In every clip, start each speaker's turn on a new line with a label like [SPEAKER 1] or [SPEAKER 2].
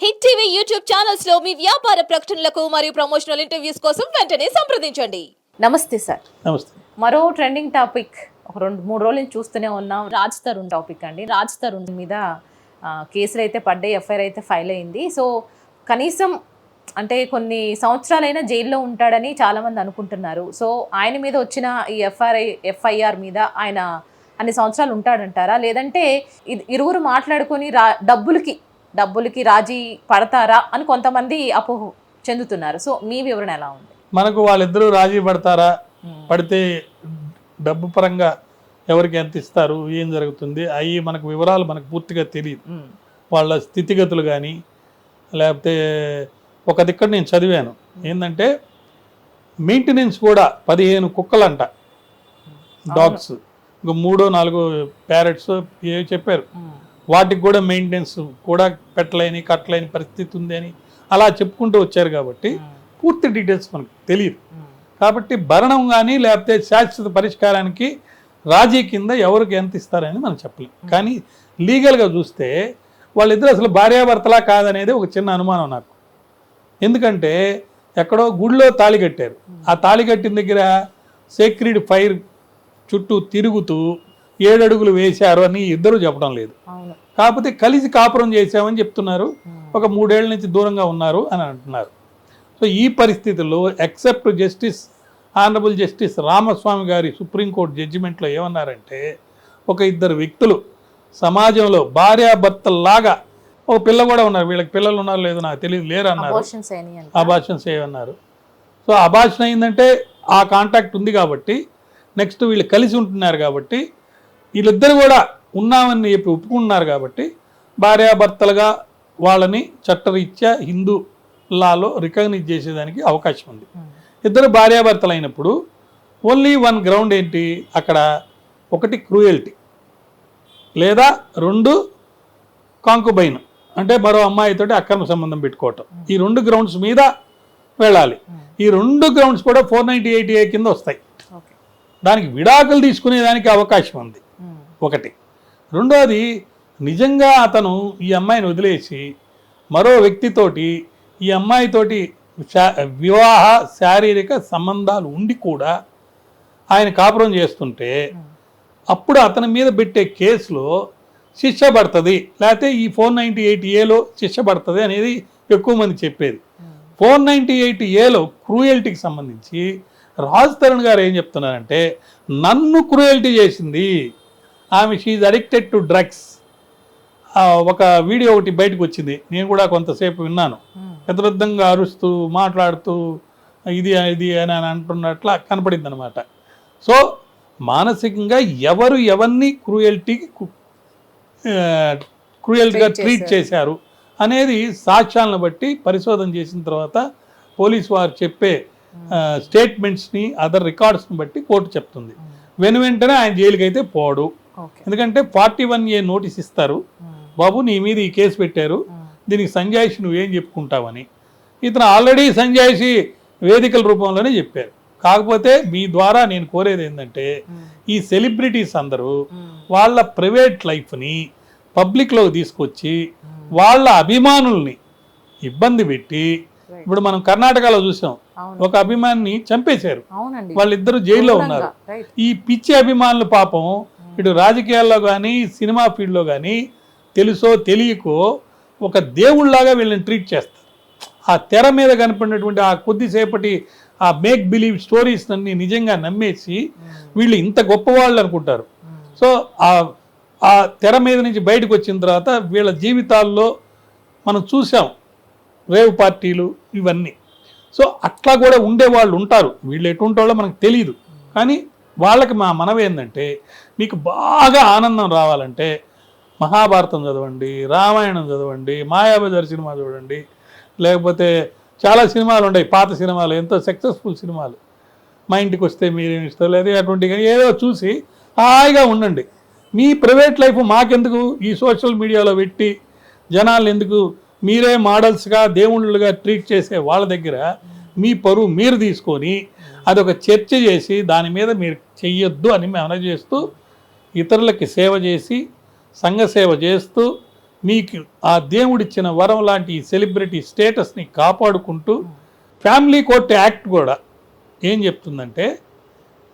[SPEAKER 1] Hit TV YouTube channels లో మీ వ్యాపార ప్రకటనలకు మరియు ప్రమోషనల్ ఇంటర్వ్యూస్ కోసం వెంటనే సంప్రదించండి. నమస్తే సార్.
[SPEAKER 2] నమస్తే.
[SPEAKER 1] మరో ట్రెండింగ్ టాపిక్ ఒక 2-3 రోజుల నుంచి చూస్తూనే ఉన్నాం. రాజ్ తరుణ్ టాపిక్ అండి. రాజ్ తరుణ్ మీద కేసులు అయితే పడ్డాయి, ఎఫ్ఐఆర్ అయితే ఫైల్ అయింది. సో కనీసం అంటే కొన్ని సంవత్సరాలైనా జైల్లో ఉంటాడని చాలామంది అనుకుంటున్నారు. సో ఆయన మీద వచ్చిన ఈ ఎఫ్ఐఆర్ మీద ఆయన అన్ని సంవత్సరాలు ఉంటాడంటారా, లేదంటే ఇరువురు మాట్లాడుకొని డబ్బులకి రాజీ పడతారా అని కొంతమంది అపోహ చెందుతున్నారు. సో మీ వివరణ ఎలా ఉంది?
[SPEAKER 2] మనకు వాళ్ళిద్దరూ రాజీ పడతారా, పడితే డబ్బు పరంగా ఎవరికి ఎంత ఇస్తారు, ఏం జరుగుతుంది, అవి మనకు వివరాలు మనకు పూర్తిగా తెలియదు. వాళ్ళ స్థితిగతులు కానీ లేకపోతే ఒక దిక్కడ నేను చదివాను ఏంటంటే మెయింటెనెన్స్ కూడా 15 కుక్కలంట, డాగ్స్, ఇంకా 3-4 ప్యారెట్స్ ఏ చెప్పారు. వాటికి కూడా మెయింటెనెన్స్ కూడా కట్టలేని పరిస్థితి ఉంది అని అలా చెప్పుకుంటూ వచ్చారు. కాబట్టి పూర్తి డీటెయిల్స్ మనకు తెలియదు. కాబట్టి భరణం కానీ లేకపోతే శాశ్వత పరిష్కారానికి రాజీ కింద ఎవరికి ఎంత ఇస్తారని మనం చెప్పలేం. కానీ లీగల్గా చూస్తే వాళ్ళిద్దరు అసలు భార్యాభర్తలా కాదనేది ఒక చిన్న అనుమానం నాకు. ఎందుకంటే ఎక్కడో గుడిలో తాళి కట్టారు, ఆ తాళి కట్టిన దగ్గర సేక్రెడ్ ఫైర్ చుట్టూ తిరుగుతూ 7 అడుగులు వేశారు అని ఇద్దరు చెప్పడం లేదు. కాకపోతే కలిసి కాపురం చేశామని చెప్తున్నారు. ఒక 3 ఏళ్ల నుంచి దూరంగా ఉన్నారు అని అంటున్నారు. సో ఈ పరిస్థితుల్లో ఎక్సెప్ట్ ఆనరబుల్ జస్టిస్ రామస్వామి గారి సుప్రీంకోర్టు జడ్జిమెంట్లో ఏమన్నారంటే, ఒక 2 వ్యక్తులు సమాజంలో భార్యాభర్తల్లాగా, ఒక పిల్ల కూడా ఉన్నారు, వీళ్ళకి పిల్లలు ఉన్నారు లేదు నాకు తెలియదు, లేరు అన్నారు. అబార్షన్స్ చేయమన్నారు. సో అబార్షన్ అయిందంటే ఆ కాంటాక్ట్ ఉంది కాబట్టి, నెక్స్ట్ వీళ్ళు కలిసి ఉంటున్నారు కాబట్టి, వీళ్ళిద్దరు కూడా ఉన్నామని చెప్పి ఒప్పుకుంటున్నారు కాబట్టి భార్యాభర్తలుగా వాళ్ళని చట్టరీత్యా హిందూ లాలో రికగ్నైజ్ చేసేదానికి అవకాశం ఉంది. ఇద్దరు భార్యాభర్తలు అయినప్పుడు ఓన్లీ 1 గ్రౌండ్ ఏంటి అక్కడ, 1 క్రూయల్టీ, లేదా 2 కాంకుబైన్ అంటే మరో అమ్మాయితోటి అక్రమ సంబంధం పెట్టుకోవటం. ఈ 2 గ్రౌండ్స్ మీద వెళ్ళాలి. ఈ 2 గ్రౌండ్స్ కూడా 498A కింద వస్తాయి. దానికి విడాకులు తీసుకునేదానికి అవకాశం ఉంది ఒకటి. రెండోది, నిజంగా అతను ఈ అమ్మాయిని వదిలేసి మరో వ్యక్తితోటి ఈ అమ్మాయితోటి వివాహ శారీరక సంబంధాలు ఉండి కూడా ఆయన కాపురం చేస్తుంటే అప్పుడు అతని మీద పెట్టే కేసులో శిక్ష పడుతుంది, లేకపోతే ఈ 498Aలో శిక్ష పడుతుంది అనేది ఎక్కువ మంది చెప్పేది. 498Aలో క్రూయల్టీకి సంబంధించి రాజ్ తరుణ్ గారు ఏం చెప్తున్నారంటే, నన్ను క్రూయల్టీ చేసింది ఆమె, షీఈ్ అడిక్టెడ్ టు డ్రగ్స్. ఒక వీడియో ఒకటి బయటకు వచ్చింది, నేను కూడా కొంతసేపు విన్నాను. పెద్దగా అరుస్తూ మాట్లాడుతూ ఇది అని అంటున్నట్లా కనపడింది అనమాట. సో మానసికంగా ఎవరిని క్రూయల్గా ట్రీట్ చేశారు అనేది సాక్ష్యాలను బట్టి పరిశోధన చేసిన తర్వాత పోలీసు వారు చెప్పే స్టేట్మెంట్స్ని, అదర్ రికార్డ్స్ని బట్టి కోర్టు చెప్తుంది. వెంటనే ఆయన జైలుకి అయితే పోడు. ఎందుకంటే 41A నోటీస్ ఇస్తారు, బాబు నీ మీద ఈ కేసు పెట్టారు, దీనికి సంజాయిషి నువ్వేం చెప్పుకుంటావని. ఇతను ఆల్రెడీ సంజాయిషి వేదికల రూపంలోనే చెప్పారు. కాకపోతే మీ ద్వారా నేను కోరేది ఏంటంటే, ఈ సెలబ్రిటీస్ అందరూ వాళ్ళ ప్రైవేట్ లైఫ్ని పబ్లిక్లోకి తీసుకొచ్చి వాళ్ళ అభిమానుల్ని ఇబ్బంది పెట్టి, ఇప్పుడు మనం కర్ణాటకలో చూసాం, ఒక అభిమానిని చంపేశారు, వాళ్ళిద్దరూ జైల్లో ఉన్నారు. ఈ పిచ్చి అభిమానులు పాపం ఇటు రాజకీయాల్లో కానీ సినిమా ఫీల్డ్లో కానీ తెలుసో తెలియకో ఒక దేవుళ్లాగా వీళ్ళని ట్రీట్ చేస్తారు. ఆ తెర మీద కనపడినటువంటి ఆ కొద్దిసేపటి ఆ మేక్ బిలీవ్ స్టోరీస్ అన్ని నిజంగా నమ్మేసి వీళ్ళు ఇంత గొప్పవాళ్ళు అనుకుంటారు. సో ఆ తెర మీద నుంచి బయటకు వచ్చిన తర్వాత వీళ్ళ జీవితాల్లో మనం చూసాం రేవ్ పార్టీలు ఇవన్నీ. సో అట్లా కూడా ఉండేవాళ్ళు ఉంటారు. వీళ్ళు ఎటువంటి వాళ్ళో మనకు తెలియదు. కానీ వాళ్ళకి మా మనవి ఏంటంటే, మీకు బాగా ఆనందం రావాలంటే మహాభారతం చదవండి, రామాయణం చదవండి, మాయాబజార్ సినిమా చూడండి, లేకపోతే చాలా సినిమాలు ఉన్నాయి, పాత సినిమాలు, ఎంతో సక్సెస్ఫుల్ సినిమాలు. మా ఇంటికి వస్తే మీరేమి ఇస్తారు లేదా అటువంటి ఏదో చూసి హాయిగా ఉండండి. మీ ప్రైవేట్ లైఫ్ మాకెందుకు ఈ సోషల్ మీడియాలో పెట్టి జనాలు ఎందుకు, మీరే మోడల్స్గా దేవుళ్ళుగా ట్రీట్ చేసే వాళ్ళ దగ్గర మీ పరువు మీరు తీసుకొని అదొక చర్చ చేసి దాని మీద మీరు చెయ్యొద్దు అని మనం చేస్తూ, ఇతరులకి సేవ చేసి సంఘ సేవ చేస్తూ మీకు ఆ దేవుడిచ్చిన వరం లాంటి సెలబ్రిటీ స్టేటస్ని కాపాడుకుంటూ ఫ్యామిలీ కోర్ట్ యాక్ట్ కూడా ఏం చెప్తుందంటే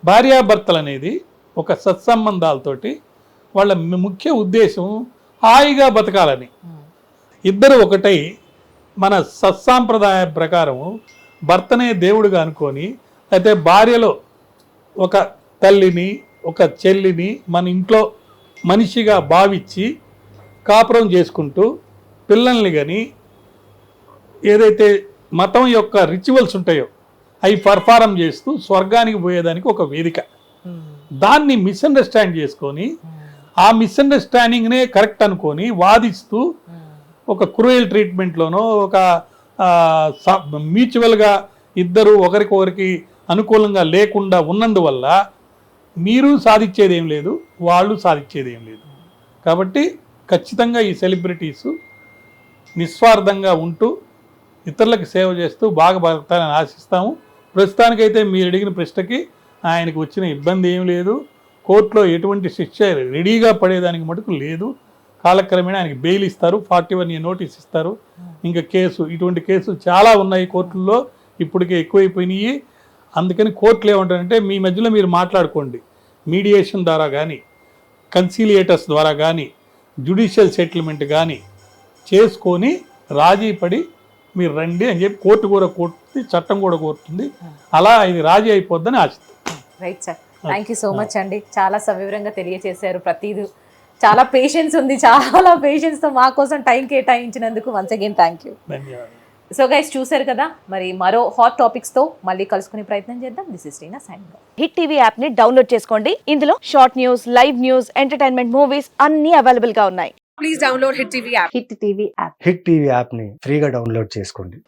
[SPEAKER 2] భార్యాభర్తలు అనేది ఒక సత్సంబంధాలతోటి వాళ్ళ ముఖ్య ఉద్దేశం హాయిగా బతకాలని, ఇద్దరు ఒకటై మన సత్సాంప్రదాయ ప్రకారం భర్తనే దేవుడిగా అనుకొని, అయితే భార్యలో ఒక తల్లిని ఒక చెల్లిని మన ఇంట్లో మనిషిగా భావించి కాపురం చేసుకుంటూ పిల్లల్ని కానీ ఏదైతే మతం యొక్క రిచువల్స్ ఉంటాయో అవి పర్ఫారం చేస్తూ స్వర్గానికి పోయేదానికి ఒక వేదిక. దాన్ని మిస్అండర్స్టాండ్ చేసుకొని ఆ మిస్అండర్స్టాండింగ్నే కరెక్ట్ అనుకొని వాదిస్తూ ఒక క్రూయల్ ట్రీట్మెంట్లోనో ఒక మ్యూచువల్గా ఇద్దరు ఒకరికొకరికి అనుకూలంగా లేకుండా ఉన్నందువల్ల మీరు సాధించేది ఏం లేదు, వాళ్ళు సాధించేది ఏం లేదు. కాబట్టి ఖచ్చితంగా ఈ సెలబ్రిటీస్ నిస్వార్థంగా ఉంటూ ఇతరులకు సేవ చేస్తూ బాగా బతకాలని ఆశిస్తాము. ప్రస్తుతానికైతే మీరు అడిగిన ప్రశ్నకి ఆయనకు వచ్చిన ఇబ్బంది ఏం లేదు. కోర్టులో ఎటువంటి శిక్ష రెడీగా పడేదానికి మటుకు లేదు. కాలక్రమేణా ఆయనకి బెయిల్ ఇస్తారు, 41A నోటీస్ ఇస్తారు. ఇంకా ఇటువంటి కేసులు చాలా ఉన్నాయి కోర్టుల్లో, ఇప్పటికే ఎక్కువైపోయినాయి. అందుకని కోర్టులు ఏమంటారంటే మీ మధ్యలో మీరు మాట్లాడుకోండి, మీడియేషన్ ద్వారా కానీ కన్సీలియేటర్స్ ద్వారా కానీ జ్యుడిషియల్ సెటిల్మెంట్ కానీ చేసుకొని రాజీ పడి మీరు రండి అని చెప్పి కోర్టు కూడా కోరుతుంది, చట్టం కూడా కోరుతుంది. అలా ఇది రాజీ అయిపోద్దని ఆశిస్తాం.
[SPEAKER 1] Right sir, thank you so much అండి. చాలా సవివరంగా తెలియజేశారు. ప్రతిదీ చాలా పేషెన్స్ ఉంది, చాలా పేషెన్స్తో మా కోసం టైం కేటాయించినందుకు వన్స్ అగైన్ థ్యాంక్ యూ.
[SPEAKER 2] ధన్యవాదాలు.
[SPEAKER 1] సో గైస్ చూశారు కదా, మరి మరో హాట్ టాపిక్స్తో మళ్ళీ కలుసుకునే ప్రయత్నం చేద్దాం. This is Reena signing off.
[SPEAKER 3] Hit TV app ని డౌన్లోడ్ చేసుకోండి. ఇందులో short news, live news, entertainment movies అన్ని అవైలబుల్ గా ఉన్నాయి.
[SPEAKER 1] Please download hit TV app.
[SPEAKER 4] Hit TV యాప్ని ఫ్రీగా డౌన్లోడ్ చేసుకోండి.